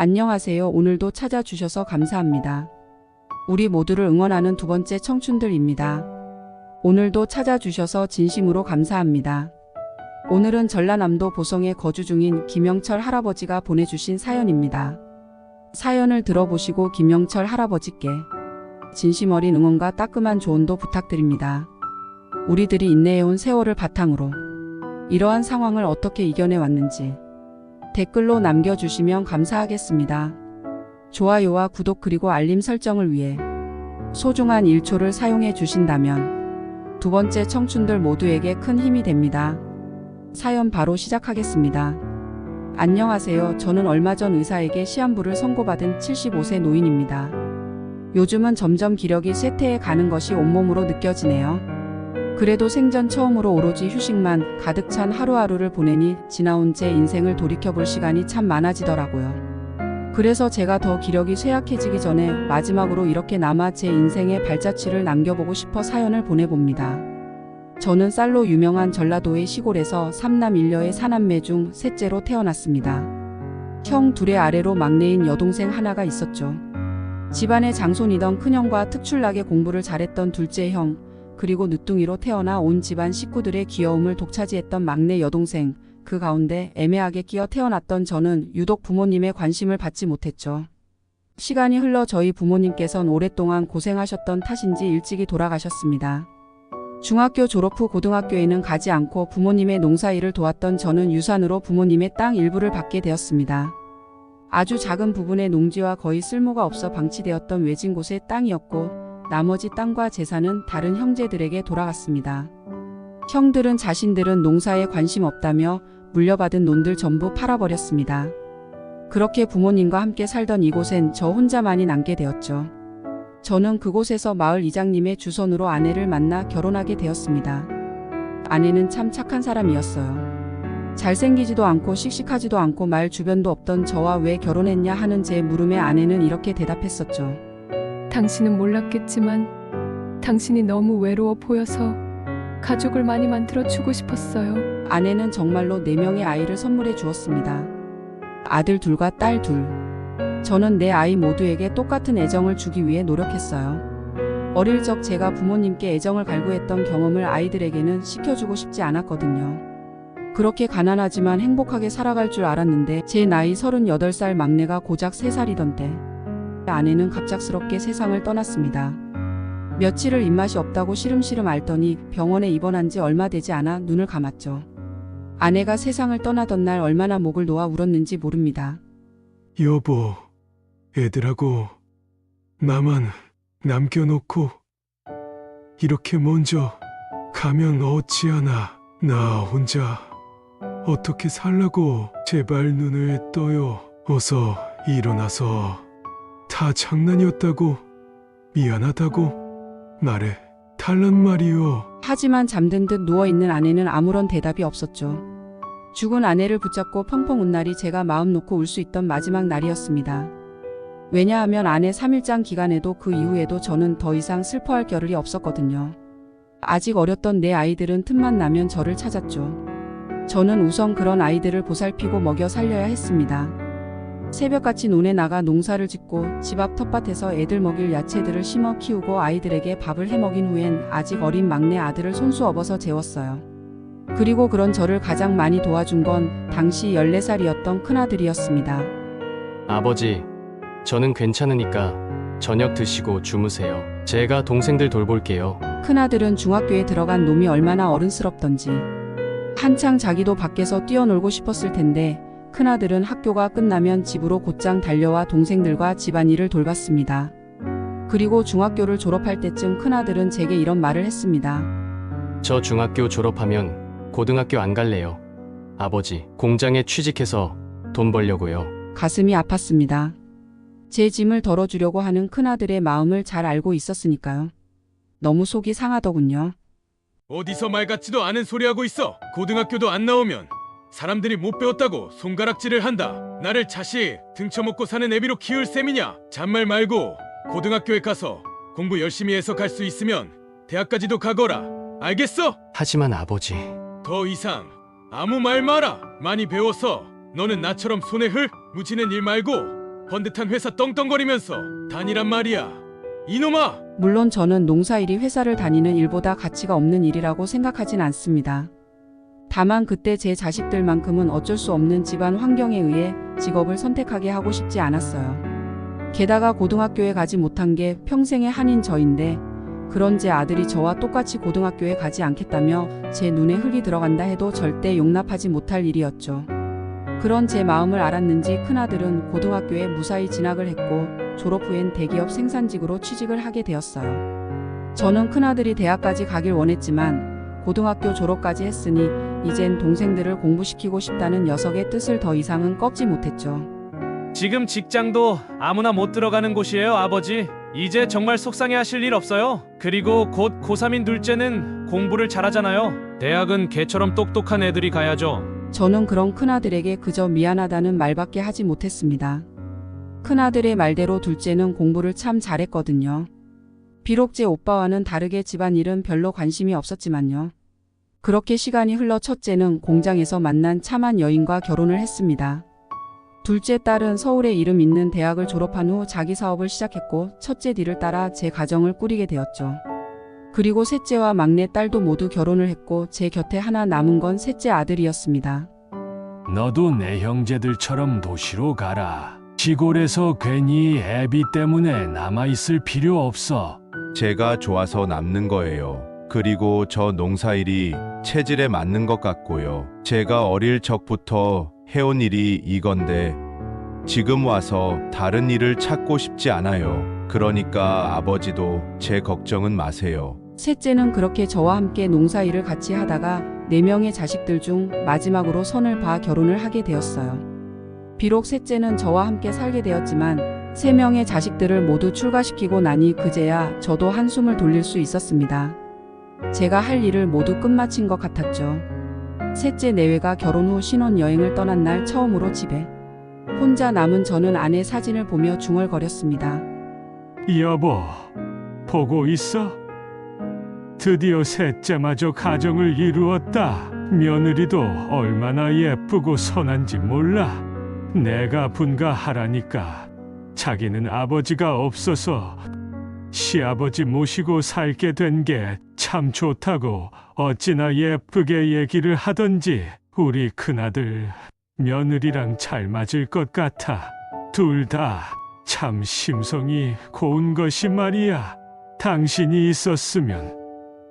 안녕하세요. 오늘도 찾아주셔서 감사합니다. 우리 모두를 응원하는 두 번째 청춘들입니다. 오늘도 찾아주셔서 진심으로 감사합니다. 오늘은 전라남도 보성에 거주 중인 김영철 할아버지가 보내주신 사연입니다. 사연을 들어보시고 김영철 할아버지께 진심 어린 응원과 따끔한 조언도 부탁드립니다. 우리들이 인내해온 세월을 바탕으로 이러한 상황을 어떻게 이겨내 왔는지 댓글로 남겨주시면 감사하겠습니다. 좋아요와 구독 그리고 알림 설정을 위해 소중한 1초를 사용해 주신다면 두 번째 청춘들 모두에게 큰 힘이 됩니다. 사연 바로 시작하겠습니다. 안녕하세요. 저는 얼마 전 의사에게 시한부를 선고받은 75세 노인입니다. 요즘은 점점 기력이 쇠퇴해 가는 것이 온몸으로 느껴지네요. 그래도 생전 처음으로 오로지 휴식만 가득 찬 하루하루를 보내니 지나온 제 인생을 돌이켜볼 시간이 참 많아지더라고요. 그래서 제가 더 기력이 쇠약해지기 전에 마지막으로 이렇게나마 제 인생의 발자취를 남겨보고 싶어 사연을 보내봅니다. 저는 쌀로 유명한 전라도의 시골에서 3남 1녀의 4남매 중 셋째로 태어났습니다. 형 둘의 아래로 막내인 여동생 하나가 있었죠. 집안의 장손이던 큰형과 특출나게 공부를 잘했던 둘째 형, 그리고 늦둥이로 태어나 온 집안 식구들의 귀여움을 독차지했던 막내 여동생, 그 가운데 애매하게 끼어 태어났던 저는 유독 부모님의 관심을 받지 못했죠. 시간이 흘러 저희 부모님께선 오랫동안 고생하셨던 탓인지 일찍이 돌아가셨습니다. 중학교 졸업 후 고등학교에는 가지 않고 부모님의 농사일을 도왔던 저는 유산으로 부모님의 땅 일부를 받게 되었습니다. 아주 작은 부분의 농지와 거의 쓸모가 없어 방치되었던 외진 곳의 땅이었고 나머지 땅과 재산은 다른 형제들에게 돌아갔습니다. 형들은 자신들은 농사에 관심 없다며 물려받은 논들 전부 팔아버렸습니다. 그렇게 부모님과 함께 살던 이곳엔 저 혼자만이 남게 되었죠. 저는 그곳에서 마을 이장님의 주선으로 아내를 만나 결혼하게 되었습니다. 아내는 참 착한 사람이었어요. 잘생기지도 않고 씩씩하지도 않고 말 주변도 없던 저와 왜 결혼했냐 하는 제 물음에 아내는 이렇게 대답했었죠. 당신은 몰랐겠지만 당신이 너무 외로워 보여서 가족을 많이 만들어주고 싶었어요. 아내는 정말로 4명의 아이를 선물해 주었습니다. 아들 둘과 딸 둘. 저는 내 아이 모두에게 똑같은 애정을 주기 위해 노력했어요. 어릴 적 제가 부모님께 애정을 갈구했던 경험을 아이들에게는 시켜주고 싶지 않았거든요. 그렇게 가난하지만 행복하게 살아갈 줄 알았는데 제 나이 38살 막내가 고작 3살이던 때 아내는 갑작스럽게 세상을 떠났습니다. 며칠을 입맛이 없다고 시름시름 앓더니 병원에 입원한 지 얼마 되지 않아 눈을 감았죠. 아내가 세상을 떠나던 날 얼마나 목을 놓아 울었는지 모릅니다. 여보, 애들하고 나만 남겨놓고 이렇게 먼저 가면 어찌하나. 나 혼자 어떻게 살라고. 제발 눈을 떠요. 어서 일어나서. 다 장난이었다고, 미안하다고 말해 달란 말이요. 하지만 잠든 듯 누워있는 아내는 아무런 대답이 없었죠. 죽은 아내를 붙잡고 펑펑 운 날이 제가 마음 놓고 울 수 있던 마지막 날이었습니다. 왜냐하면 아내 3일장 기간에도 그 이후에도 저는 더 이상 슬퍼할 겨를이 없었거든요. 아직 어렸던 내 아이들은 틈만 나면 저를 찾았죠. 저는 우선 그런 아이들을 보살피고 먹여 살려야 했습니다. 새벽같이 논에 나가 농사를 짓고 집 앞 텃밭에서 애들 먹일 야채들을 심어 키우고 아이들에게 밥을 해먹인 후엔 아직 어린 막내 아들을 손수 업어서 재웠어요. 그리고 그런 저를 가장 많이 도와준 건 당시 14살이었던 큰아들이었습니다. 아버지, 저는 괜찮으니까 저녁 드시고 주무세요. 제가 동생들 돌볼게요. 큰아들은 중학교에 들어간 놈이 얼마나 어른스럽던지 한창 자기도 밖에서 뛰어놀고 싶었을 텐데 큰아들은 학교가 끝나면 집으로 곧장 달려와 동생들과 집안일을 돌봤습니다. 그리고 중학교를 졸업할 때쯤 큰아들은 제게 이런 말을 했습니다. 저 중학교 졸업하면 고등학교 안 갈래요. 아버지, 공장에 취직해서 돈 벌려고요. 가슴이 아팠습니다. 제 짐을 덜어주려고 하는 큰아들의 마음을 잘 알고 있었으니까요. 너무 속이 상하더군요. 어디서 말 같지도 않은 소리 하고 있어. 고등학교도 안 나오면 사람들이 못 배웠다고 손가락질을 한다. 나를 자식 등쳐먹고 사는 애비로 키울 셈이냐. 잔말 말고 고등학교에 가서 공부 열심히 해서 갈 수 있으면 대학까지도 가거라. 알겠어? 하지만 아버지, 더 이상 아무 말 마라. 많이 배워서 너는 나처럼 손에 흘 묻히는 일 말고 번듯한 회사 떵떵거리면서 다니란 말이야. 이놈아! 물론 저는 농사일이 회사를 다니는 일보다 가치가 없는 일이라고 생각하진 않습니다. 다만 그때 제 자식들만큼은 어쩔 수 없는 집안 환경에 의해 직업을 선택하게 하고 싶지 않았어요. 게다가 고등학교에 가지 못한 게 평생의 한인 저인데 그런 제 아들이 저와 똑같이 고등학교에 가지 않겠다며 제 눈에 흙이 들어간다 해도 절대 용납하지 못할 일이었죠. 그런 제 마음을 알았는지 큰아들은 고등학교에 무사히 진학을 했고 졸업 후엔 대기업 생산직으로 취직을 하게 되었어요. 저는 큰아들이 대학까지 가길 원했지만 고등학교 졸업까지 했으니 이젠 동생들을 공부시키고 싶다는 녀석의 뜻을 더 이상은 꺾지 못했죠. 지금 직장도 아무나 못 들어가는 곳이에요, 아버지. 이제 정말 속상해하실 일 없어요. 그리고 곧 고3인 둘째는 공부를 잘하잖아요. 대학은 걔처럼 똑똑한 애들이 가야죠. 저는 그런 큰아들에게 그저 미안하다는 말밖에 하지 못했습니다. 큰아들의 말대로 둘째는 공부를 참 잘했거든요. 비록 제 오빠와는 다르게 집안일은 별로 관심이 없었지만요. 그렇게 시간이 흘러 첫째는 공장에서 만난 참한 여인과 결혼을 했습니다. 둘째 딸은 서울에 이름 있는 대학을 졸업한 후 자기 사업을 시작했고 첫째 뒤를 따라 제 가정을 꾸리게 되었죠. 그리고 셋째와 막내 딸도 모두 결혼을 했고 제 곁에 하나 남은 건 셋째 아들이었습니다. 너도 내 형제들처럼 도시로 가라. 시골에서 괜히 애비 때문에 남아있을 필요 없어. 제가 좋아서 남는 거예요. 그리고 저 농사일이 체질에 맞는 것 같고요. 제가 어릴 적부터 해온 일이 이건데 지금 와서 다른 일을 찾고 싶지 않아요. 그러니까 아버지도 제 걱정은 마세요. 셋째는 그렇게 저와 함께 농사일을 같이 하다가 4명의 자식들 중 마지막으로 선을 봐 결혼을 하게 되었어요. 비록 셋째는 저와 함께 살게 되었지만 3명의 자식들을 모두 출가시키고 나니 그제야 저도 한숨을 돌릴 수 있었습니다. 제가 할 일을 모두 끝마친 것 같았죠. 셋째 내외가 결혼 후 신혼여행을 떠난 날 처음으로 집에 혼자 남은 저는 아내 사진을 보며 중얼거렸습니다. 여보, 보고 있어? 드디어 셋째마저 가정을 이루었다. 며느리도 얼마나 예쁘고 선한지 몰라. 내가 분가하라니까 자기는 아버지가 없어서 시아버지 모시고 살게 된 게 참 좋다고 어찌나 예쁘게 얘기를 하던지. 우리 큰아들 며느리랑 잘 맞을 것 같아. 둘 다 참 심성이 고운 것이 말이야. 당신이 있었으면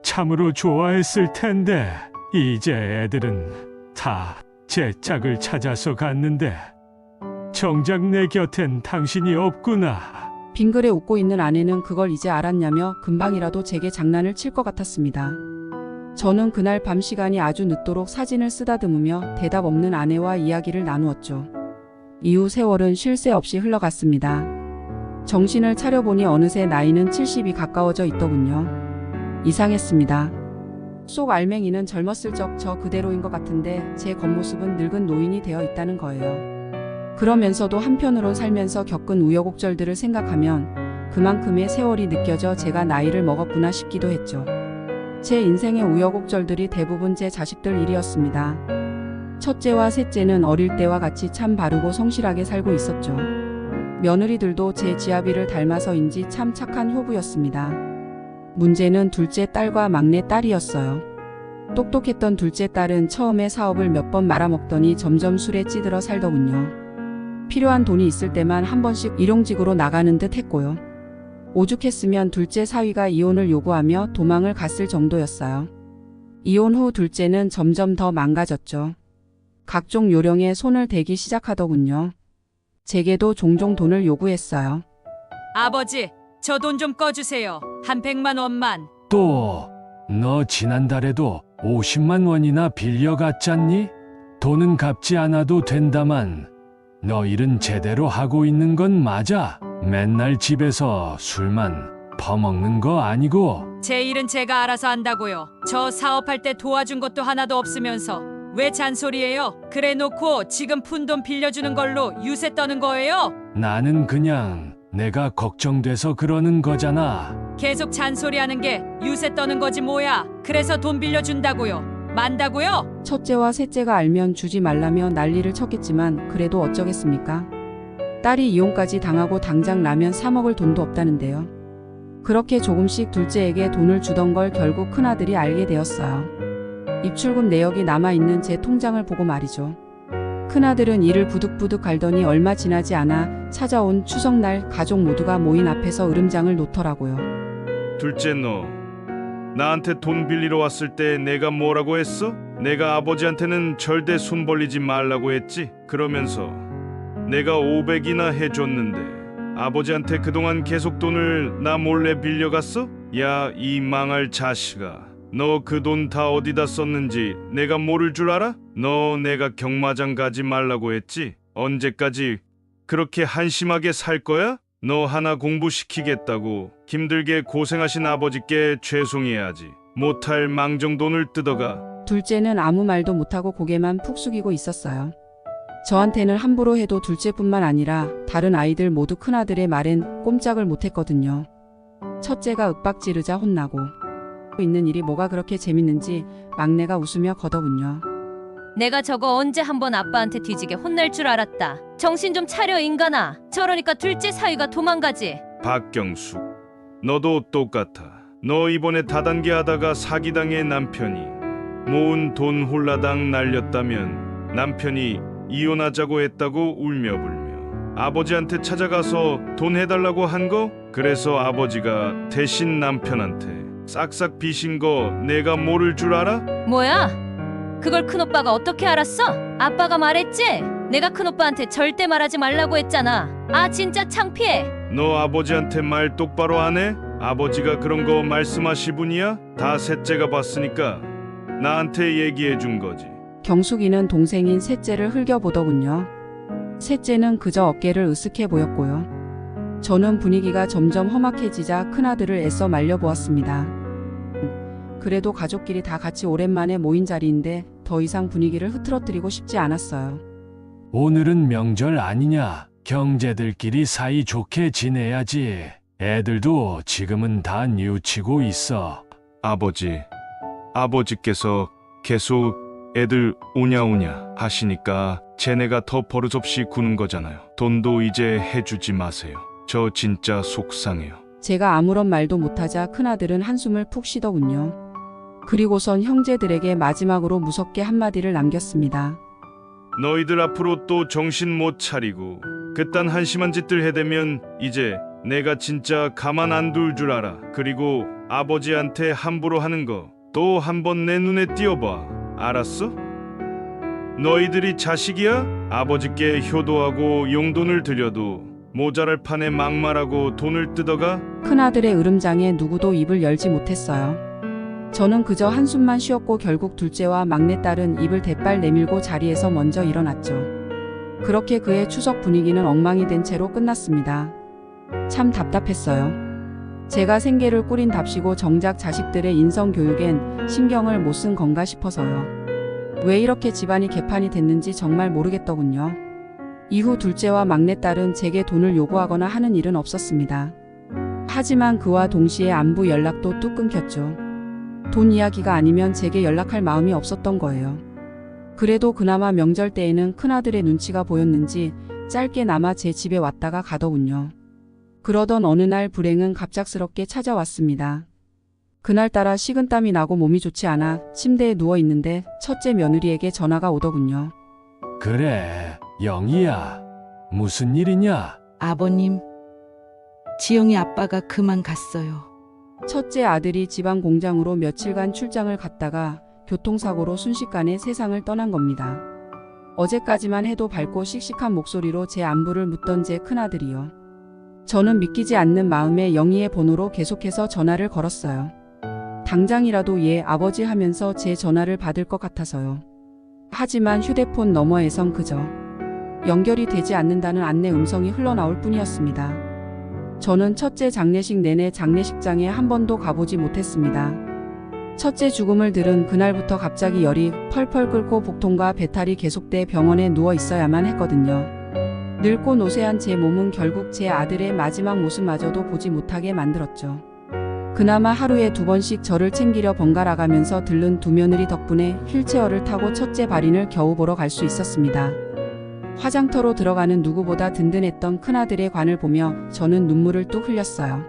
참으로 좋아했을 텐데 이제 애들은 다 제 짝을 찾아서 갔는데 정작 내 곁엔 당신이 없구나. 빙그레 웃고 있는 아내는 그걸 이제 알았냐며 금방이라도 제게 장난을 칠 것 같았습니다. 저는 그날 밤 시간이 아주 늦도록 사진을 쓰다듬으며 대답 없는 아내와 이야기를 나누었죠. 이후 세월은 쉴 새 없이 흘러갔습니다. 정신을 차려보니 어느새 나이는 70이 가까워져 있더군요. 이상했습니다. 속 알맹이는 젊었을 적 저 그대로인 것 같은데 제 겉모습은 늙은 노인이 되어 있다는 거예요. 그러면서도 한편으론 살면서 겪은 우여곡절들을 생각하면 그만큼의 세월이 느껴져 제가 나이를 먹었구나 싶기도 했죠. 제 인생의 우여곡절들이 대부분 제 자식들 일이었습니다. 첫째와 셋째는 어릴 때와 같이 참 바르고 성실하게 살고 있었죠. 며느리들도 제 지아비를 닮아서인지 참 착한 효부였습니다. 문제는 둘째 딸과 막내 딸이었어요. 똑똑했던 둘째 딸은 처음에 사업을 몇 번 말아먹더니 점점 술에 찌들어 살더군요. 필요한 돈이 있을 때만 한 번씩 일용직으로 나가는 듯 했고요. 오죽했으면 둘째 사위가 이혼을 요구하며 도망을 갔을 정도였어요. 이혼 후 둘째는 점점 더 망가졌죠. 각종 요령에 손을 대기 시작하더군요. 제게도 종종 돈을 요구했어요. 아버지, 저 돈 좀 꺼주세요. 한 100만 원만. 또 너 지난달에도 50만 원이나 빌려갔잖니? 돈은 갚지 않아도 된다만 너 일은 제대로 하고 있는 건 맞아? 맨날 집에서 술만 퍼먹는 거 아니고? 제 일은 제가 알아서 한다고요. 저 사업할 때 도와준 것도 하나도 없으면서 왜 잔소리예요? 그래 놓고 지금 푼돈 빌려주는 걸로 유세 떠는 거예요? 나는 그냥 내가 걱정돼서 그러는 거잖아. 계속 잔소리하는 게 유세 떠는 거지 뭐야. 그래서 돈 빌려준다고요. 만다고요? 첫째와 셋째가 알면 주지 말라며 난리를 쳤겠지만 그래도 어쩌겠습니까? 딸이 이혼까지 당하고 당장 라면 사 먹을 돈도 없다는데요. 그렇게 조금씩 둘째에게 돈을 주던 걸 결국 큰아들이 알게 되었어요. 입출금 내역이 남아있는 제 통장을 보고 말이죠. 큰아들은 이를 부득부득 갈더니 얼마 지나지 않아 찾아온 추석날 가족 모두가 모인 앞에서 으름장을 놓더라고요. 둘째 너 나한테 돈 빌리러 왔을 때 내가 뭐라고 했어? 내가 아버지한테는 절대 손 벌리지 말라고 했지. 그러면서 내가 500이나 해줬는데 아버지한테 그동안 계속 돈을 나 몰래 빌려갔어? 야, 이 망할 자식아. 너 그 돈 다 어디다 썼는지 내가 모를 줄 알아? 너 내가 경마장 가지 말라고 했지? 언제까지 그렇게 한심하게 살 거야? 너 하나 공부시키겠다고 힘들게 고생하신 아버지께 죄송해야지. 못할 망정돈을 뜯어가. 둘째는 아무 말도 못하고 고개만 푹 숙이고 있었어요. 저한테는 함부로 해도 둘째뿐만 아니라 다른 아이들 모두 큰아들의 말엔 꼼짝을 못했거든요. 첫째가 윽박지르자 혼나고 있는 일이 뭐가 그렇게 재밌는지 막내가 웃으며 거더군요. 내가 저거 언제 한번 아빠한테 뒤지게 혼낼 줄 알았다. 정신 좀 차려 인간아. 저러니까 둘째 사위가 도망가지. 박경숙, 너도 똑같아. 너 이번에 다단계 하다가 사기당해 남편이 모은 돈 홀라당 날렸다면 남편이 이혼하자고 했다고 울며불며 아버지한테 찾아가서 돈 해달라고 한 거? 그래서 아버지가 대신 남편한테 싹싹 빚인 거 내가 모를 줄 알아? 뭐야? 그걸 큰오빠가 어떻게 알았어? 아빠가 말했지? 내가 큰오빠한테 절대 말하지 말라고 했잖아. 아 진짜 창피해. 너 아버지한테 말 똑바로 안 해? 아버지가 그런 거 말씀하실 분이야? 다 셋째가 봤으니까 나한테 얘기해 준 거지. 경숙이는 동생인 셋째를 흘겨보더군요. 셋째는 그저 어깨를 으쓱해 보였고요. 저는 분위기가 점점 험악해지자 큰아들을 애써 말려보았습니다. 그래도 가족끼리 다 같이 오랜만에 모인 자리인데 더 이상 분위기를 흐트러뜨리고 싶지 않았어요. 오늘은 명절 아니냐? 경제들끼리 사이 좋게 지내야지. 애들도 지금은 다 뉘우치고 있어. 아버지께서 계속 애들 오냐오냐 하시니까 쟤네가 더 버릇없이 구는 거잖아요. 돈도 이제 해주지 마세요. 저 진짜 속상해요. 제가 아무런 말도 못하자 큰아들은 한숨을 푹 쉬더군요. 그리고선 형제들에게 마지막으로 무섭게 한마디를 남겼습니다. 너희들 앞으로 또 정신 못 차리고 그딴 한심한 짓들 해대면 이제 내가 진짜 가만 안 둘 줄 알아. 그리고 아버지한테 함부로 하는 거 또 한 번 내 눈에 띄어봐. 알았어? 너희들이 자식이야? 아버지께 효도하고 용돈을 드려도 모자랄 판에 막말하고 돈을 뜯어가? 큰아들의 으름장에 누구도 입을 열지 못했어요. 저는 그저 한숨만 쉬었고 결국 둘째와 막내딸은 입을 대빨 내밀고 자리에서 먼저 일어났죠. 그렇게 그의 추석 분위기는 엉망이 된 채로 끝났습니다. 참 답답했어요. 제가 생계를 꾸린 답시고 정작 자식들의 인성교육엔 신경을 못 쓴 건가 싶어서요. 왜 이렇게 집안이 개판이 됐는지 정말 모르겠더군요. 이후 둘째와 막내딸은 제게 돈을 요구하거나 하는 일은 없었습니다. 하지만 그와 동시에 안부 연락도 뚝 끊겼죠. 돈 이야기가 아니면 제게 연락할 마음이 없었던 거예요. 그래도 그나마 명절 때에는 큰아들의 눈치가 보였는지 짧게나마 제 집에 왔다가 가더군요. 그러던 어느 날 불행은 갑작스럽게 찾아왔습니다. 그날따라 식은땀이 나고 몸이 좋지 않아 침대에 누워있는데 첫째 며느리에게 전화가 오더군요. 그래, 영희야. 무슨 일이냐? 아버님, 지영이 아빠가 그만 갔어요. 첫째 아들이 지방 공장으로 며칠간 출장을 갔다가 교통사고로 순식간에 세상을 떠난 겁니다. 어제까지만 해도 밝고 씩씩한 목소리로 제 안부를 묻던 제 큰아들이요. 저는 믿기지 않는 마음에 영희의 번호로 계속해서 전화를 걸었어요. 당장이라도 예 아버지 하면서 제 전화를 받을 것 같아서요. 하지만 휴대폰 너머에선 그저 연결이 되지 않는다는 안내 음성이 흘러나올 뿐이었습니다. 저는 첫째 장례식 내내 장례식장에 한 번도 가보지 못했습니다. 첫째 죽음을 들은 그날부터 갑자기 열이 펄펄 끓고 복통과 배탈이 계속돼 병원에 누워 있어야만 했거든요. 늙고 노쇠한 제 몸은 결국 제 아들의 마지막 모습마저도 보지 못하게 만들었죠. 그나마 하루에 2번씩 저를 챙기려 번갈아가면서 들른 두 며느리 덕분에 휠체어를 타고 첫째 발인을 겨우 보러 갈 수 있었습니다. 화장터로 들어가는 누구보다 든든했던 큰아들의 관을 보며 저는 눈물을 뚝 흘렸어요.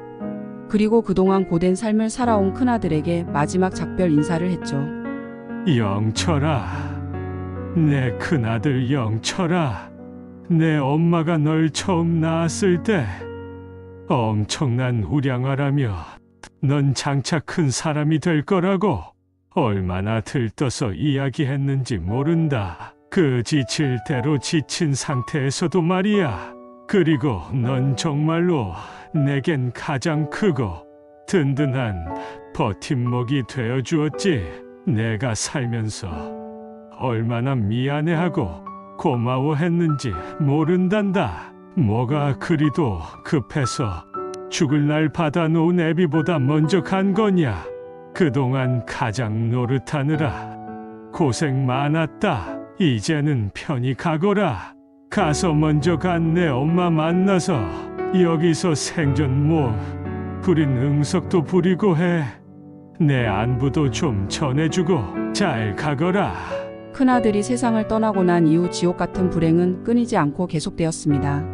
그리고 그동안 고된 삶을 살아온 큰아들에게 마지막 작별 인사를 했죠. 영철아, 내 큰아들 영철아, 내 엄마가 널 처음 낳았을 때 엄청난 우량아라며 넌 장차 큰 사람이 될 거라고 얼마나 들떠서 이야기했는지 모른다. 그 지칠 대로 지친 상태에서도 말이야. 그리고 넌 정말로 내겐 가장 크고 든든한 버팀목이 되어주었지. 내가 살면서 얼마나 미안해하고 고마워했는지 모른단다. 뭐가 그리도 급해서 죽을 날 받아놓은 애비보다 먼저 간 거냐. 그동안 가장 노릇하느라 고생 많았다. 이제는 편히 가거라. 가서 먼저 간 내 엄마 만나서 여기서 생전 뭐 부린 응석도 부리고 해. 내 안부도 좀 전해주고 잘 가거라. 큰아들이 세상을 떠나고 난 이후 지옥 같은 불행은 끊이지 않고 계속되었습니다.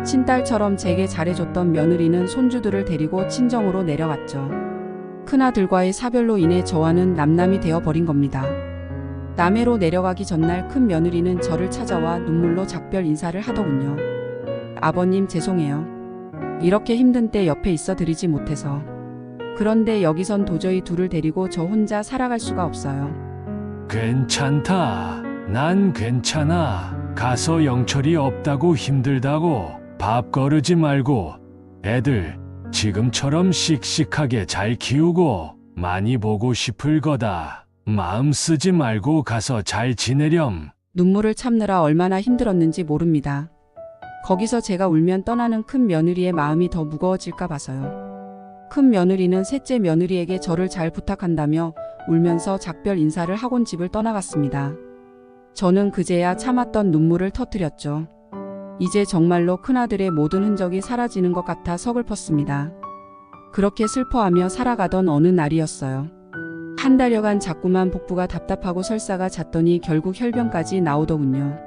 친딸처럼 제게 잘해줬던 며느리는 손주들을 데리고 친정으로 내려갔죠. 큰아들과의 사별로 인해 저와는 남남이 되어버린 겁니다. 남해로 내려가기 전날 큰 며느리는 저를 찾아와 눈물로 작별 인사를 하더군요. 아버님 죄송해요. 이렇게 힘든 때 옆에 있어 드리지 못해서. 그런데 여기선 도저히 둘을 데리고 저 혼자 살아갈 수가 없어요. 괜찮다. 난 괜찮아. 가서 영철이 없다고 힘들다고 밥 거르지 말고 애들 지금처럼 씩씩하게 잘 키우고 많이 보고 싶을 거다. 마음 쓰지 말고 가서 잘 지내렴. 눈물을 참느라 얼마나 힘들었는지 모릅니다. 거기서 제가 울면 떠나는 큰 며느리의 마음이 더 무거워질까 봐서요. 큰 며느리는 셋째 며느리에게 저를 잘 부탁한다며 울면서 작별 인사를 하곤 집을 떠나갔습니다. 저는 그제야 참았던 눈물을 터뜨렸죠. 이제 정말로 큰아들의 모든 흔적이 사라지는 것 같아 서글펐습니다. 그렇게 슬퍼하며 살아가던 어느 날이었어요. 한 달여간 자꾸만 복부가 답답하고 설사가 잦더니 결국 혈변까지 나오더군요.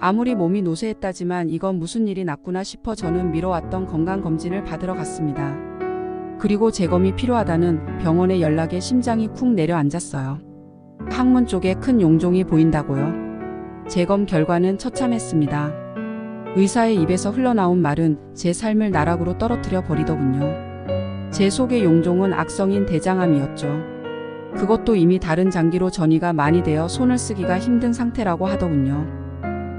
아무리 몸이 노쇠했다지만 이건 무슨 일이 났구나 싶어 저는 미뤄왔던 건강검진을 받으러 갔습니다. 그리고 재검이 필요하다는 병원의 연락에 심장이 쿵 내려앉았어요. 항문 쪽에 큰 용종이 보인다고요. 재검 결과는 처참했습니다. 의사의 입에서 흘러나온 말은 제 삶을 나락으로 떨어뜨려 버리더군요. 제 속의 용종은 악성인 대장암이었죠. 그것도 이미 다른 장기로 전이가 많이 되어 손을 쓰기가 힘든 상태라고 하더군요.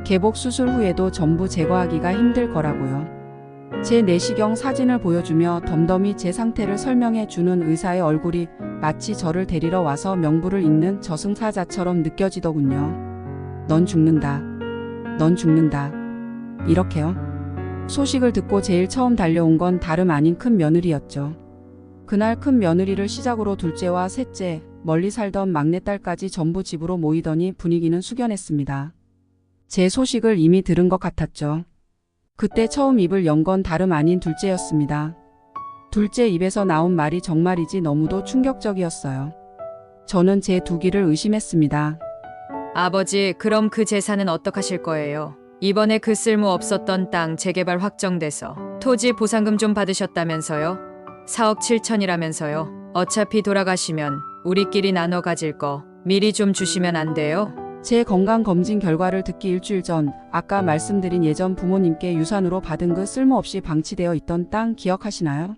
개복 수술 후에도 전부 제거하기가 힘들 거라고요. 제 내시경 사진을 보여주며 덤덤히 제 상태를 설명해 주는 의사의 얼굴이 마치 저를 데리러 와서 명부를 읽는 저승사자처럼 느껴지더군요. 넌 죽는다. 넌 죽는다. 이렇게요. 소식을 듣고 제일 처음 달려온 건 다름 아닌 큰 며느리였죠. 그날 큰 며느리를 시작으로 둘째와 셋째, 멀리 살던 막내딸까지 전부 집으로 모이더니 분위기는 숙연했습니다. 제 소식을 이미 들은 것 같았죠. 그때 처음 입을 연 건 다름 아닌 둘째였습니다. 둘째 입에서 나온 말이 정말이지 너무도 충격적이었어요. 저는 제 두 귀를 의심했습니다. 아버지, 그럼 그 재산은 어떡하실 거예요? 이번에 그 쓸모 없었던 땅 재개발 확정돼서 토지 보상금 좀 받으셨다면서요? 4억 7천이라면서요. 어차피 돌아가시면 우리끼리 나눠 가질 거 미리 좀 주시면 안 돼요? 제 건강검진 결과를 듣기 일주일 전 아까 말씀드린 예전 부모님께 유산으로 받은 그 쓸모없이 방치되어 있던 땅 기억하시나요?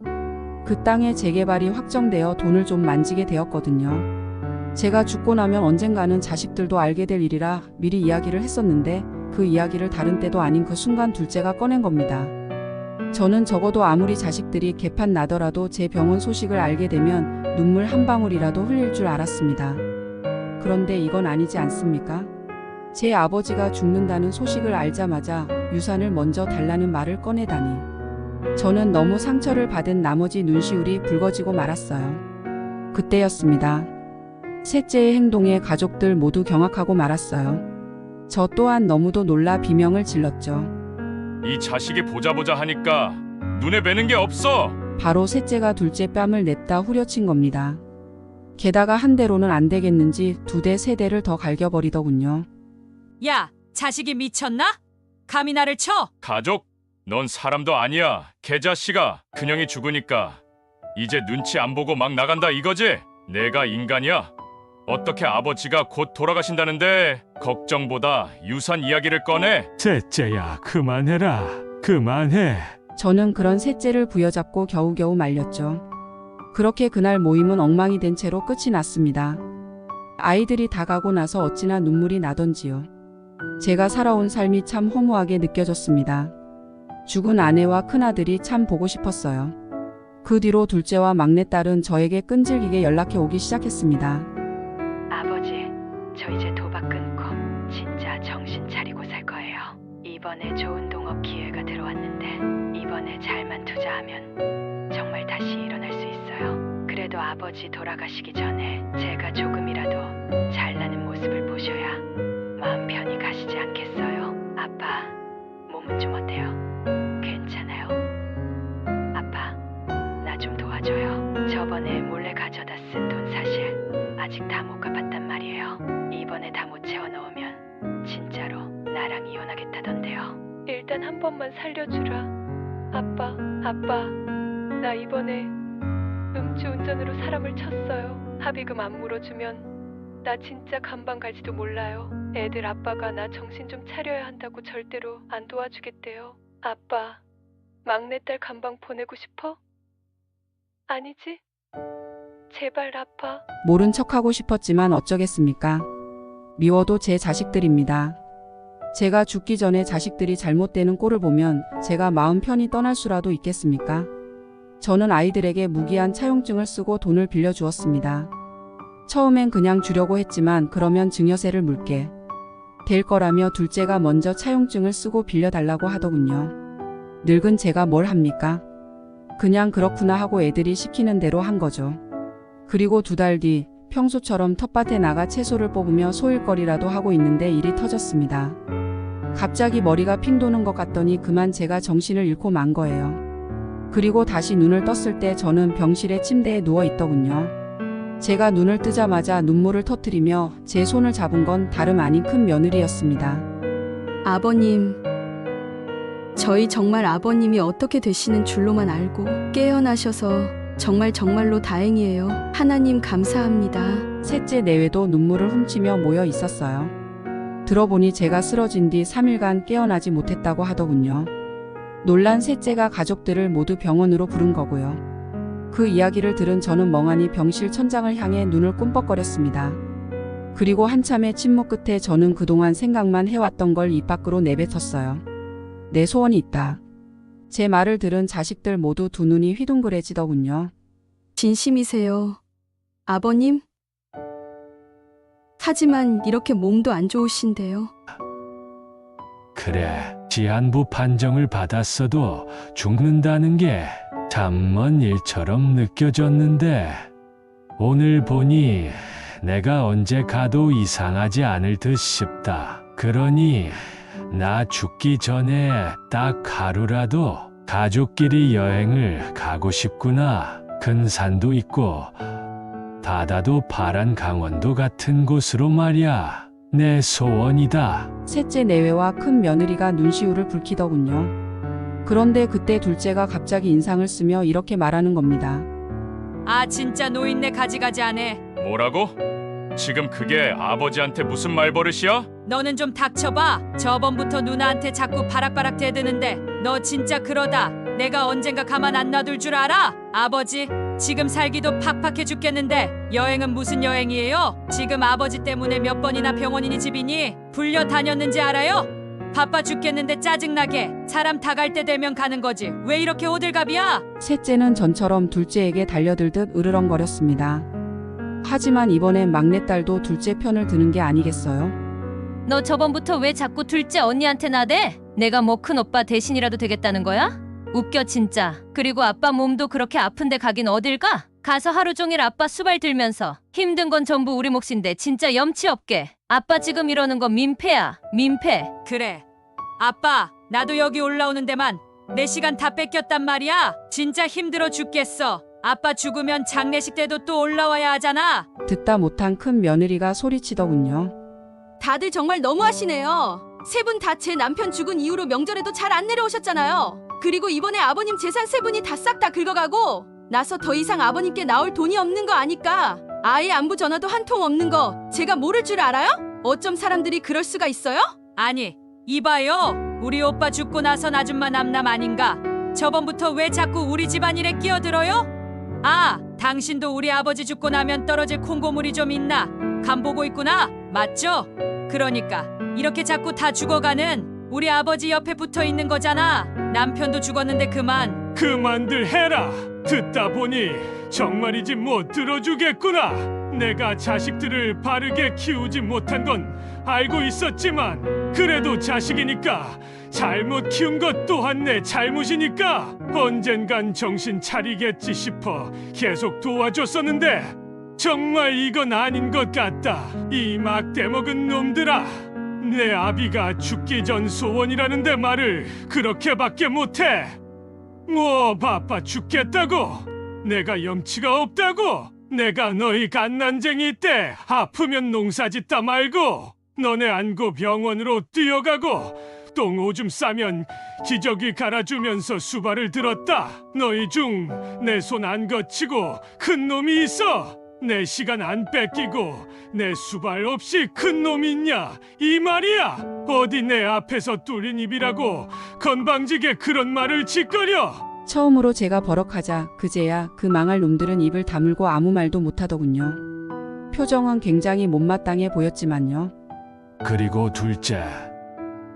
그 땅의 재개발이 확정되어 돈을 좀 만지게 되었거든요. 제가 죽고 나면 언젠가는 자식들도 알게 될 일이라 미리 이야기를 했었는데 그 이야기를 다른 때도 아닌 그 순간 둘째가 꺼낸 겁니다. 저는 적어도 아무리 자식들이 개판 나더라도 제 병원 소식을 알게 되면 눈물 한 방울이라도 흘릴 줄 알았습니다. 그런데 이건 아니지 않습니까? 제 아버지가 죽는다는 소식을 알자마자 유산을 먼저 달라는 말을 꺼내다니. 저는 너무 상처를 받은 나머지 눈시울이 붉어지고 말았어요. 그때였습니다. 셋째의 행동에 가족들 모두 경악하고 말았어요. 저 또한 너무도 놀라 비명을 질렀죠. 이 자식이 보자 하니까 눈에 뵈는 게 없어. 바로 셋째가 둘째 뺨을 냅다 후려친 겁니다. 게다가 한 대로는 안 되겠는지 2대 3대를 더 갈겨버리더군요. 야, 자식이 미쳤나? 감히 나를 쳐? 가족? 넌 사람도 아니야. 개자식아. 큰형이 죽으니까 이제 눈치 안 보고 막 나간다 이거지? 내가 인간이야? 어떻게 아버지가 곧 돌아가신다는데 걱정보다 유산 이야기를 꺼내? 셋째야, 그만해라. 그만해. 저는 그런 셋째를 부여잡고 겨우겨우 말렸죠. 그렇게 그날 모임은 엉망이 된 채로 끝이 났습니다. 아이들이 다 가고 나서 어찌나 눈물이 나던지요. 제가 살아온 삶이 참 허무하게 느껴졌습니다. 죽은 아내와 큰아들이 참 보고 싶었어요. 그 뒤로 둘째와 막내딸은 저에게 끈질기게 연락해 오기 시작했습니다. 아버지, 저 이제 도박 끊고 진짜 정신 차리고 살 거예요. 이번에 좋은 동업 기회가 들어왔는데 이번에 잘만 투자하면 정말 다시 일어날 수 있어요. 그래도 아버지 돌아가시기 전에 제가 조금이라도 잘나는 모습을 보셔야 마음 편히 가시지 않겠어요? 아빠, 몸은 좀 어때요? 괜찮아요? 아빠, 나 좀 도와줘요. 저번에 몰래 가져다 쓴 돈 사실 아직 다 못 갚았단 말이에요. 이번에 다 못 채워 넣으면 진짜로 나랑 이혼하겠다던데요. 일단 한 번만 살려주라. 아빠, 나 이번에 음주운전으로 사람을 쳤어요. 합의금 안 물어주면 나 진짜 감방 갈지도 몰라요. 애들 아빠가 나 정신 좀 차려야 한다고 절대로 안 도와주겠대요. 아빠, 막내딸 감방 보내고 싶어? 아니지? 제발 아빠. 모른 척하고 싶었지만 어쩌겠습니까? 미워도 제 자식들입니다. 제가 죽기 전에 자식들이 잘못되는 꼴을 보면 제가 마음 편히 떠날 수라도 있겠습니까? 저는 아이들에게 무기한 차용증을 쓰고 돈을 빌려주었습니다. 처음엔 그냥 주려고 했지만 그러면 증여세를 물게 될 거라며 둘째가 먼저 차용증을 쓰고 빌려달라고 하더군요. 늙은 제가 뭘 합니까? 그냥 그렇구나 하고 애들이 시키는 대로 한 거죠. 그리고 2달 뒤 평소처럼 텃밭에 나가 채소를 뽑으며 소일거리라도 하고 있는데 일이 터졌습니다. 갑자기 머리가 핑 도는 것 같더니 그만 제가 정신을 잃고 만 거예요. 그리고 다시 눈을 떴을 때 저는 병실의 침대에 누워 있더군요. 제가 눈을 뜨자마자 눈물을 터뜨리며 제 손을 잡은 건 다름 아닌 큰 며느리였습니다. 아버님, 저희 정말 아버님이 어떻게 되시는 줄로만 알고 깨어나셔서 정말로 다행이에요. 하나님 감사합니다. 셋째 내외도 눈물을 훔치며 모여 있었어요. 들어보니 제가 쓰러진 뒤 3일간 깨어나지 못했다고 하더군요. 놀란 셋째가 가족들을 모두 병원으로 부른 거고요. 그 이야기를 들은 저는 멍하니 병실 천장을 향해 눈을 꿈뻑거렸습니다. 그리고 한참의 침묵 끝에 저는 그동안 생각만 해왔던 걸 입 밖으로 내뱉었어요. 내 소원이 있다. 제 말을 들은 자식들 모두 두 눈이 휘둥그레지더군요. 진심이세요, 아버님? 하지만 이렇게 몸도 안 좋으신데요. 그래, 시한부 판정을 받았어도 죽는다는 게 참 먼 일처럼 느껴졌는데 오늘 보니 내가 언제 가도 이상하지 않을 듯 싶다. 그러니 나 죽기 전에 딱 하루라도 가족끼리 여행을 가고 싶구나. 큰 산도 있고 바다도 파란 강원도 같은 곳으로 말이야. 내 소원이다. 셋째 내외와 큰 며느리가 눈시울을 붉히더군요. 그런데 그때 둘째가 갑자기 인상을 쓰며 이렇게 말하는 겁니다. 아, 진짜 노인네 가지가지 하네. 뭐라고? 지금 그게 아버지한테 무슨 말버릇이야? 너는 좀 닥쳐봐. 저번부터 누나한테 자꾸 바락바락 대드는데 너 진짜 그러다 내가 언젠가 가만 안 놔둘 줄 알아? 아버지, 지금 살기도 팍팍해 죽겠는데 여행은 무슨 여행이에요? 지금 아버지 때문에 몇 번이나 병원이니 집이니 불려 다녔는지 알아요? 바빠 죽겠는데 짜증나게 사람 다 갈 때 되면 가는 거지. 왜 이렇게 호들갑이야? 셋째는 전처럼 둘째에게 달려들듯 으르렁거렸습니다. 하지만 이번엔 막내딸도 둘째 편을 드는 게 아니겠어요? 너 저번부터 왜 자꾸 둘째 언니한테 나대? 내가 뭐 큰오빠 대신이라도 되겠다는 거야? 웃겨 진짜. 그리고 아빠 몸도 그렇게 아픈데 가긴 어딜 가? 가서 하루 종일 아빠 수발 들면서 힘든 건 전부 우리 몫인데 진짜 염치 없게. 아빠 지금 이러는 건 민폐야. 민폐. 그래. 아빠, 나도 여기 올라오는 데만 내 시간 다 뺏겼단 말이야. 진짜 힘들어 죽겠어. 아빠 죽으면 장례식 때도 또 올라와야 하잖아. 듣다 못한 큰 며느리가 소리치더군요. 다들 정말 너무하시네요. 세 분 다 제 남편 죽은 이후로 명절에도 잘 안 내려오셨잖아요. 그리고 이번에 아버님 재산 세 분이 다 싹 다 긁어가고 나서 더 이상 아버님께 나올 돈이 없는 거 아니까 아예 안부 전화도 한 통 없는 거 제가 모를 줄 알아요? 어쩜 사람들이 그럴 수가 있어요? 아니, 이봐요. 우리 오빠 죽고 나선 아줌마 남남 아닌가? 저번부터 왜 자꾸 우리 집안일에 끼어들어요? 아, 당신도 우리 아버지 죽고 나면 떨어질 콩고물이 좀 있나? 간 보고 있구나. 맞죠? 그러니까 이렇게 자꾸 다 죽어가는 우리 아버지 옆에 붙어 있는 거잖아. 남편도 죽었는데 그만들 해라. 듣다 보니 정말이지 못 들어주겠구나. 내가 자식들을 바르게 키우지 못한 건 알고 있었지만 그래도 자식이니까 잘못 키운 것 또한 내 잘못이니까 언젠간 정신 차리겠지 싶어 계속 도와줬었는데 정말 이건 아닌 것 같다. 이 막대먹은 놈들아. 내 아비가 죽기 전 소원이라는데 말을 그렇게밖에 못해. 뭐 바빠 죽겠다고? 내가 염치가 없다고? 내가 너희 갓난쟁이 때 아프면 농사짓다 말고 너네 안고 병원으로 뛰어가고 똥 오줌 싸면 기저귀 갈아주면서 수발을 들었다. 너희 중 내 손 안 거치고 큰 놈이 있어. 내 시간 안 뺏기고 내 수발 없이 큰 놈이 있냐 이 말이야. 어디 내 앞에서 뚫린 입이라고 건방지게 그런 말을 짓거려. 처음으로 제가 버럭하자 그제야 그 망할 놈들은 입을 다물고 아무 말도 못하더군요. 표정은 굉장히 못마땅해 보였지만요. 그리고 둘째,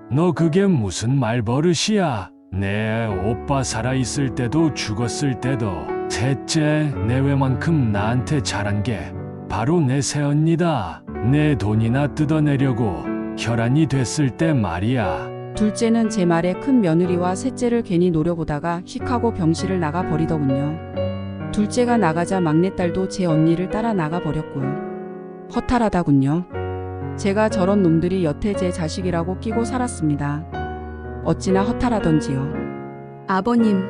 너 그게 무슨 말버릇이야? 내 오빠 살아있을 때도 죽었을 때도 셋째 내외만큼 나한테 잘한 게 바로 내 새언니다. 내 돈이나 뜯어내려고 혈안이 됐을 때 말이야. 둘째는 제 말에 큰 며느리와 셋째를 괜히 노려보다가 휙하고 병실을 나가 버리더군요. 둘째가 나가자 막내딸도 제 언니를 따라 나가 버렸고요. 허탈하다군요. 제가 저런 놈들이 여태 제 자식이라고 끼고 살았습니다. 어찌나 허탈하던지요. 아버님,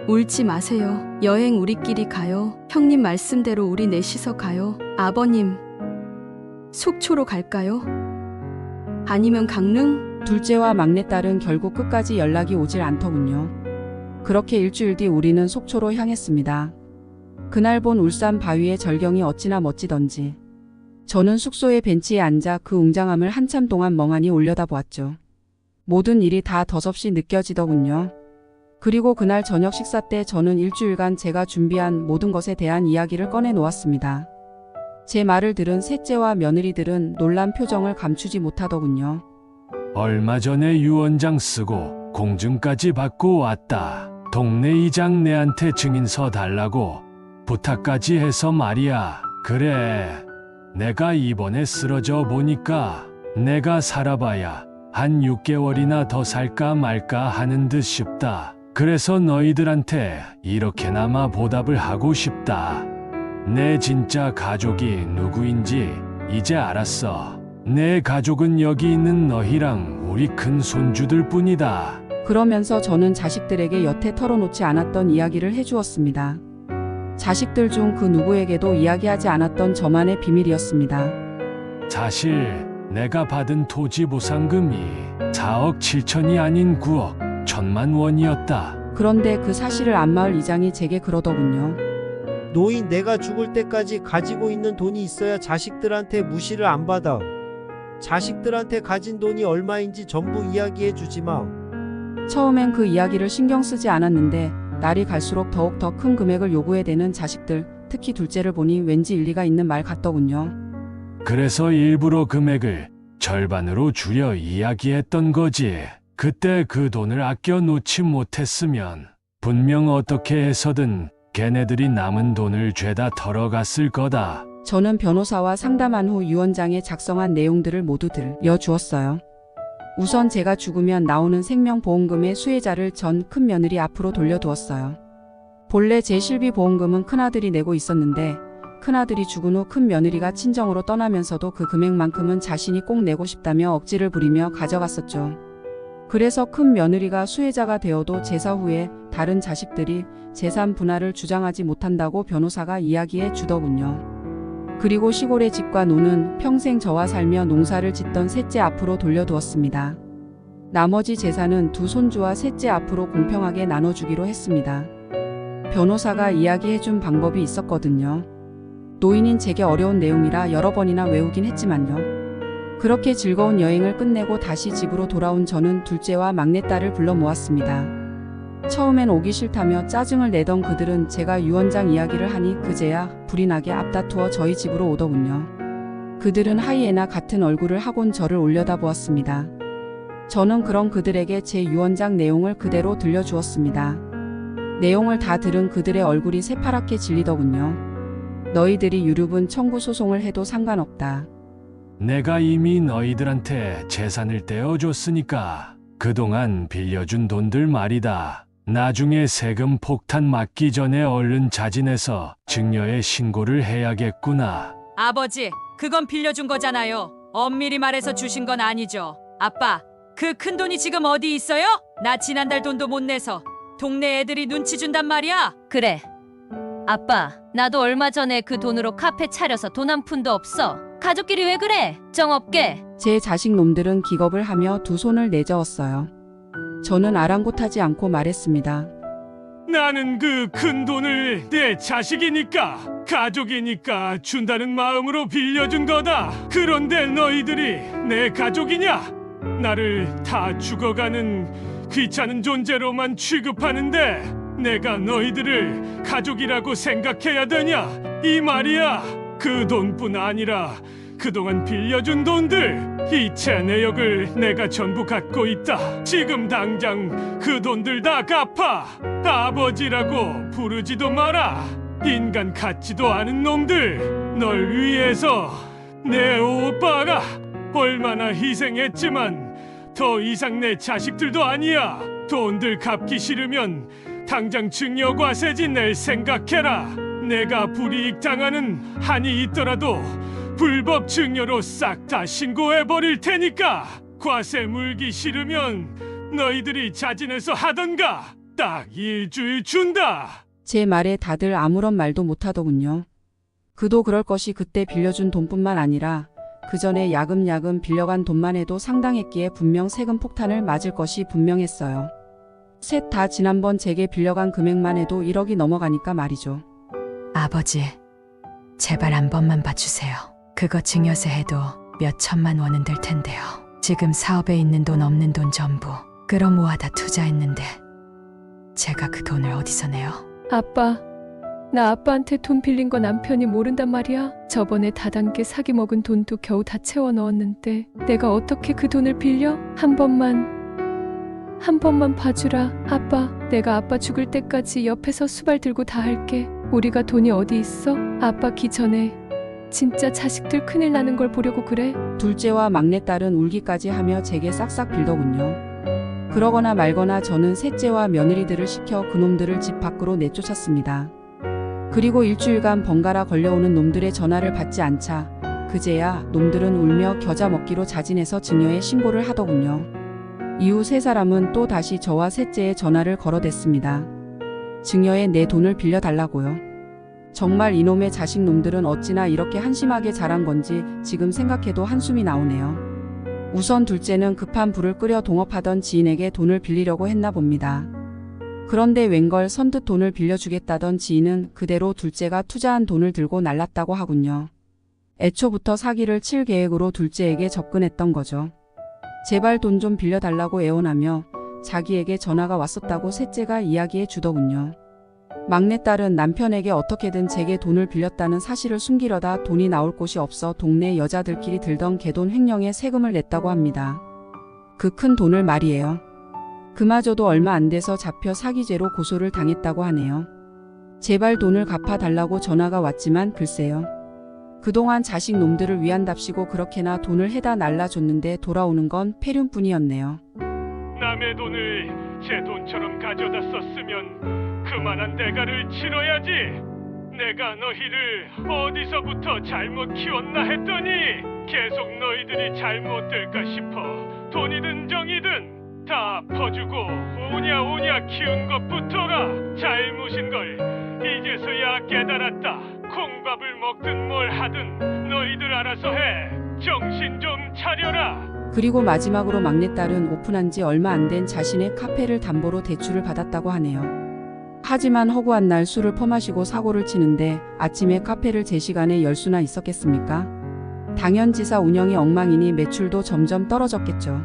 울지 마세요. 여행 우리끼리 가요. 형님 말씀대로 우리 넷이서 가요. 아버님, 속초로 갈까요? 아니면 강릉? 둘째와 막내딸은 결국 끝까지 연락이 오질 않더군요. 그렇게 일주일 뒤 우리는 속초로 향했습니다. 그날 본 울산 바위의 절경이 어찌나 멋지던지 저는 숙소의 벤치에 앉아 그 웅장함을 한참 동안 멍하니 올려다보았죠. 모든 일이 다 덧없이 느껴지더군요. 그리고 그날 저녁 식사 때 저는 일주일간 제가 준비한 모든 것에 대한 이야기를 꺼내 놓았습니다. 제 말을 들은 셋째와 며느리들은 놀란 표정을 감추지 못하더군요. 얼마 전에 유언장 쓰고 공증까지 받고 왔다. 동네 이장 내한테 증인서 달라고 부탁까지 해서 말이야. 그래, 내가 이번에 쓰러져 보니까 내가 살아봐야 한 6개월이나 더 살까 말까 하는 듯 싶다. 그래서 너희들한테 이렇게나마 보답을 하고 싶다. 내 진짜 가족이 누구인지 이제 알았어. 내 가족은 여기 있는 너희랑 우리 큰 손주들 뿐이다. 그러면서 저는 자식들에게 여태 털어놓지 않았던 이야기를 해주었습니다. 자식들 중 그 누구에게도 이야기하지 않았던 저만의 비밀이었습니다. 사실 내가 받은 토지 보상금이 4억 7천이 아닌 9억 1천만 원이었다. 그런데 그 사실을 안마을 이장이 제게 그러더군요. 노인 내가 죽을 때까지 가지고 있는 돈이 있어야 자식들한테 무시를 안 받아. 자식들한테 가진 돈이 얼마인지 전부 이야기해 주지 마. 처음엔 그 이야기를 신경 쓰지 않았는데 날이 갈수록 더욱 더 큰 금액을 요구해대는 자식들, 특히 둘째를 보니 왠지 일리가 있는 말 같더군요. 그래서 일부러 금액을 절반으로 줄여 이야기했던 거지. 그때 그 돈을 아껴 놓지 못했으면 분명 어떻게 해서든 걔네들이 남은 돈을 죄다 털어갔을 거다. 저는 변호사와 상담한 후 유언장에 작성한 내용들을 모두 들려주었어요. 우선 제가 죽으면 나오는 생명보험금의 수혜자를 전 큰며느리 앞으로 돌려두었어요. 본래 제 실비보험금은 큰아들이 내고 있었는데 큰아들이 죽은 후 큰며느리가 친정으로 떠나면서도 그 금액만큼은 자신이 꼭 내고 싶다며 억지를 부리며 가져갔었죠. 그래서 큰며느리가 수혜자가 되어도 제사 후에 다른 자식들이 재산 분할을 주장하지 못한다고 변호사가 이야기해 주더군요. 그리고 시골의 집과 노는 평생 저와 살며 농사를 짓던 셋째 앞으로 돌려두었습니다. 나머지 재산은 두 손주와 셋째 앞으로 공평하게 나눠주기로 했습니다. 변호사가 이야기해준 방법이 있었거든요. 노인인 제게 어려운 내용이라 여러 번이나 외우긴 했지만요. 그렇게 즐거운 여행을 끝내고 다시 집으로 돌아온 저는 둘째와 막내딸을 불러 모았습니다. 처음엔 오기 싫다며 짜증을 내던 그들은 제가 유언장 이야기를 하니 그제야 불이 나게 앞다투어 저희 집으로 오더군요. 그들은 하이에나 같은 얼굴을 하곤 저를 올려다보았습니다. 저는 그런 그들에게 제 유언장 내용을 그대로 들려주었습니다. 내용을 다 들은 그들의 얼굴이 새파랗게 질리더군요. 너희들이 유류분 청구 소송을 해도 상관없다. 내가 이미 너희들한테 재산을 떼어줬으니까 그동안 빌려준 돈들 말이다. 나중에 세금 폭탄 맞기 전에 얼른 자진해서 증여에 신고를 해야겠구나. 아버지, 그건 빌려준 거잖아요. 엄밀히 말해서 주신 건 아니죠. 아빠, 그 큰 돈이 지금 어디 있어요? 나 지난달 돈도 못 내서 동네 애들이 눈치 준단 말이야. 그래. 아빠, 나도 얼마 전에 그 돈으로 카페 차려서 돈 한 푼도 없어. 가족끼리 왜 그래? 정 없게. 제 자식 놈들은 기겁을 하며 두 손을 내저었어요. 저는 아랑곳하지 않고 말했습니다. 나는 그 큰 돈을 내 자식이니까 가족이니까 준다는 마음으로 빌려준 거다. 그런데 너희들이 내 가족이냐? 나를 다 죽어가는 귀찮은 존재로만 취급하는데 내가 너희들을 가족이라고 생각해야 되냐? 이 말이야. 그 돈뿐 아니라 그동안 빌려준 돈들, 이체 내역을 내가 전부 갖고 있다. 지금 당장 그 돈들 다 갚아. 아버지라고 부르지도 마라. 인간 같지도 않은 놈들. 널 위해서 내 오빠가 얼마나 희생했지만 더 이상 내 자식들도 아니야. 돈들 갚기 싫으면 당장 증여과세지 낼 생각해라. 내가 불이익 당하는 한이 있더라도 불법 증여로 싹 다 신고해버릴 테니까 과세 물기 싫으면 너희들이 자진해서 하던가. 딱 일주일 준다. 제 말에 다들 아무런 말도 못하더군요. 그도 그럴 것이 그때 빌려준 돈뿐만 아니라 그 전에 야금야금 빌려간 돈만 해도 상당했기에 분명 세금 폭탄을 맞을 것이 분명했어요. 셋 다 지난번 제게 빌려간 금액만 해도 1억이 넘어가니까 말이죠. 아버지, 제발 한 번만 봐주세요. 그거 증여세 해도 몇 천만 원은 될 텐데요. 지금 사업에 있는 돈 없는 돈 전부 끌어모아다 투자했는데 제가 그 돈을 어디서 내요? 아빠, 나 아빠한테 돈 빌린 거 남편이 모른단 말이야. 저번에 다단계 사기 먹은 돈도 겨우 다 채워 넣었는데 내가 어떻게 그 돈을 빌려? 한 번만 봐주라. 아빠, 내가 아빠 죽을 때까지 옆에서 수발 들고 다 할게. 우리가 돈이 어디 있어? 아빠 기 전에 진짜 자식들 큰일 나는 걸 보려고 그래? 둘째와 막내딸은 울기까지 하며 제게 싹싹 빌더군요. 그러거나 말거나 저는 셋째와 며느리들을 시켜 그놈들을 집 밖으로 내쫓았습니다. 그리고 일주일간 번갈아 걸려오는 놈들의 전화를 받지 않자 그제야 놈들은 울며 겨자 먹기로 자진해서 증여에 신고를 하더군요. 이후 세 사람은 또 다시 저와 셋째의 전화를 걸어댔습니다. 증여에 내 돈을 빌려달라고요. 정말 이놈의 자식 놈들은 어찌나 이렇게 한심하게 자란 건지 지금 생각해도 한숨이 나오네요. 우선 둘째는 급한 불을 끄려 동업하던 지인에게 돈을 빌리려고 했나 봅니다. 그런데 웬걸 선뜻 돈을 빌려주겠다던 지인은 그대로 둘째가 투자한 돈을 들고 날랐다고 하군요. 애초부터 사기를 칠 계획으로 둘째에게 접근했던 거죠. 제발 돈 좀 빌려달라고 애원하며 자기에게 전화가 왔었다고 셋째가 이야기해 주더군요. 막내딸은 남편에게 어떻게든 제게 돈을 빌렸다는 사실을 숨기려다 돈이 나올 곳이 없어 동네 여자들끼리 들던 개돈 횡령에 세금을 냈다고 합니다. 그 큰 돈을 말이에요. 그마저도 얼마 안 돼서 잡혀 사기죄로 고소를 당했다고 하네요. 제발 돈을 갚아달라고 전화가 왔지만 글쎄요. 그동안 자식 놈들을 위한답시고 그렇게나 돈을 해다 날라줬는데 돌아오는 건 폐륜뿐이었네요. 남의 돈을 제 돈처럼 가져다 썼으면 그만한 대가를 치러야지. 내가 너희를 어디서부터 잘못 키웠나 했더니 계속 너희들이 잘못될까 싶어 돈이든 정이든 다 퍼주고 오냐 키운 것부터가 잘못인 걸 이제서야 깨달았다. 콩밥을 먹든 뭘 하든 하든 너희들 알아서 해. 정신 좀 차려라. 그리고 마지막으로 막내딸은 오픈한 지 얼마 안 된 자신의 카페를 담보로 대출을 받았다고 하네요. 하지만 허구한 날 술을 퍼마시고 사고를 치는데 아침에 카페를 제 시간에 열 수나 있었겠습니까? 당연지사 운영이 엉망이니 매출도 점점 떨어졌겠죠.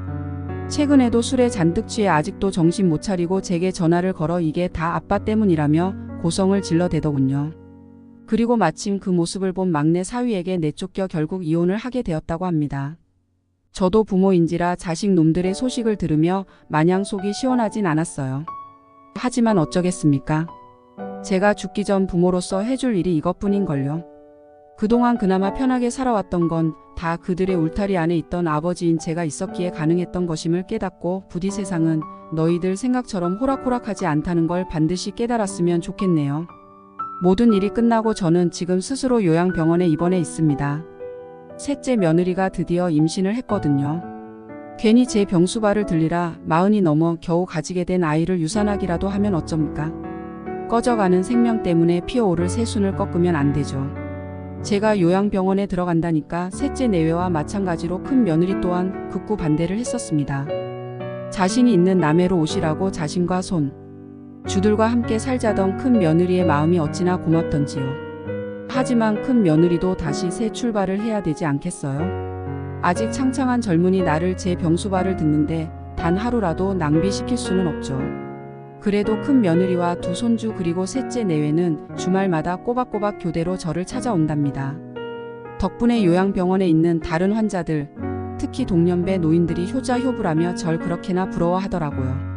최근에도 술에 잔뜩 취해 아직도 정신 못 차리고 제게 전화를 걸어 이게 다 아빠 때문이라며 고성을 질러대더군요. 그리고 마침 그 모습을 본 막내 사위에게 내쫓겨 결국 이혼을 하게 되었다고 합니다. 저도 부모인지라 자식 놈들의 소식을 들으며 마냥 속이 시원하진 않았어요. 하지만 어쩌겠습니까? 제가 죽기 전 부모로서 해줄 일이 이것뿐인걸요. 그동안 그나마 편하게 살아왔던 건 다 그들의 울타리 안에 있던 아버지인 제가 있었기에 가능했던 것임을 깨닫고 부디 세상은 너희들 생각처럼 호락호락하지 않다는 걸 반드시 깨달았으면 좋겠네요. 모든 일이 끝나고 저는 지금 스스로 요양병원에 입원해 있습니다. 셋째 며느리가 드디어 임신을 했거든요. 괜히 제 병수발을 들리라 40이 넘어 겨우 가지게 된 아이를 유산하기라도 하면 어쩝니까? 꺼져가는 생명 때문에 피어오를 새순을 꺾으면 안 되죠. 제가 요양병원에 들어간다니까 셋째 내외와 마찬가지로 큰 며느리 또한 극구 반대를 했었습니다. 자신이 있는 남해로 오시라고 자신과 손, 주들과 함께 살자던 큰 며느리의 마음이 어찌나 고맙던지요. 하지만 큰 며느리도 다시 새 출발을 해야 되지 않겠어요? 아직 창창한 젊은이 나를 제 병수발을 듣는데 단 하루라도 낭비시킬 수는 없죠. 그래도 큰 며느리와 두 손주 그리고 셋째 내외는 주말마다 꼬박꼬박 교대로 저를 찾아온답니다. 덕분에 요양병원에 있는 다른 환자들, 특히 동년배 노인들이 효자효부라며 절 그렇게나 부러워하더라고요.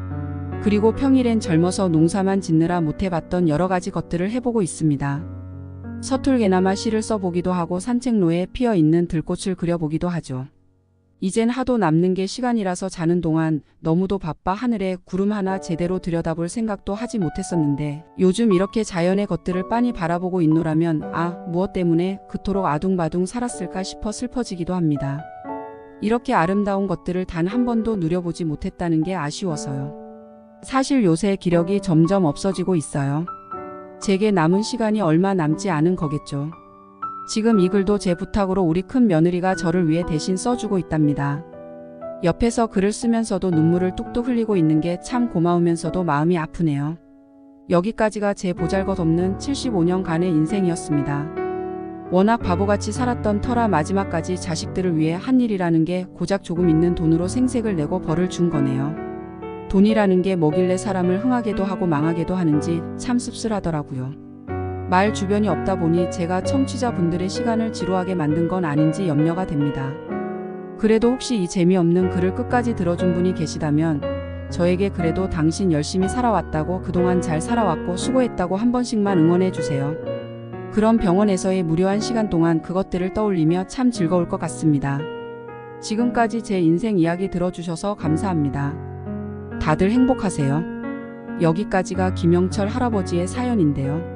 그리고 평일엔 젊어서 농사만 짓느라 못해봤던 여러 가지 것들을 해보고 있습니다. 서툴게나마 시를 써보기도 하고 산책로에 피어있는 들꽃을 그려보기도 하죠. 이젠 하도 남는 게 시간이라서 자는 동안 너무도 바빠 하늘에 구름 하나 제대로 들여다볼 생각도 하지 못했었는데 요즘 이렇게 자연의 것들을 빤히 바라보고 있노라면 무엇 때문에 그토록 아둥바둥 살았을까 싶어 슬퍼지기도 합니다. 이렇게 아름다운 것들을 단 한 번도 누려보지 못했다는 게 아쉬워서요. 사실 요새 기력이 점점 없어지고 있어요. 제게 남은 시간이 얼마 남지 않은 거겠죠. 지금 이 글도 제 부탁으로 우리 큰 며느리가 저를 위해 대신 써주고 있답니다. 옆에서 글을 쓰면서도 눈물을 뚝뚝 흘리고 있는 게 참 고마우면서도 마음이 아프네요. 여기까지가 제 보잘것없는 75년간의 인생이었습니다. 워낙 바보같이 살았던 터라 마지막까지 자식들을 위해 한 일이라는 게 고작 조금 있는 돈으로 생색을 내고 벌을 준 거네요. 돈이라는 게 뭐길래 사람을 흥하게도 하고 망하게도 하는지 참 씁쓸하더라고요. 말 주변이 없다 보니 제가 청취자분들의 시간을 지루하게 만든 건 아닌지 염려가 됩니다. 그래도 혹시 이 재미없는 글을 끝까지 들어준 분이 계시다면 저에게 그래도 당신 열심히 살아왔다고 그동안 잘 살아왔고 수고했다고 한 번씩만 응원해 주세요. 그럼 병원에서의 무료한 시간 동안 그것들을 떠올리며 참 즐거울 것 같습니다. 지금까지 제 인생 이야기 들어주셔서 감사합니다. 다들 행복하세요. 여기까지가 김영철 할아버지의 사연인데요.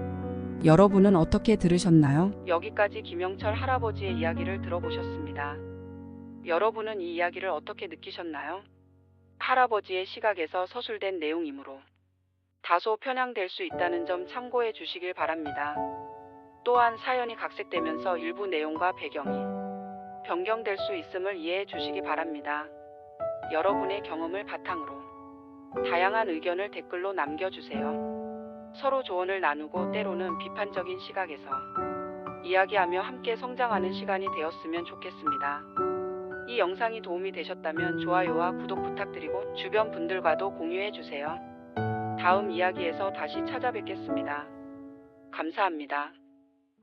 여러분은 어떻게 들으셨나요? 여기까지 김영철 할아버지의 이야기를 들어보셨습니다. 여러분은 이 이야기를 어떻게 느끼셨나요? 할아버지의 시각에서 서술된 내용이므로 다소 편향될 수 있다는 점 참고해 주시길 바랍니다. 또한 사연이 각색되면서 일부 내용과 배경이 변경될 수 있음을 이해해 주시기 바랍니다. 여러분의 경험을 바탕으로 다양한 의견을 댓글로 남겨주세요. 서로 조언을 나누고 때로는 비판적인 시각에서 이야기하며 함께 성장하는 시간이 되었으면 좋겠습니다. 이 영상이 도움이 되셨다면 좋아요와 구독 부탁드리고 주변 분들과도 공유해주세요. 다음 이야기에서 다시 찾아뵙겠습니다. 감사합니다.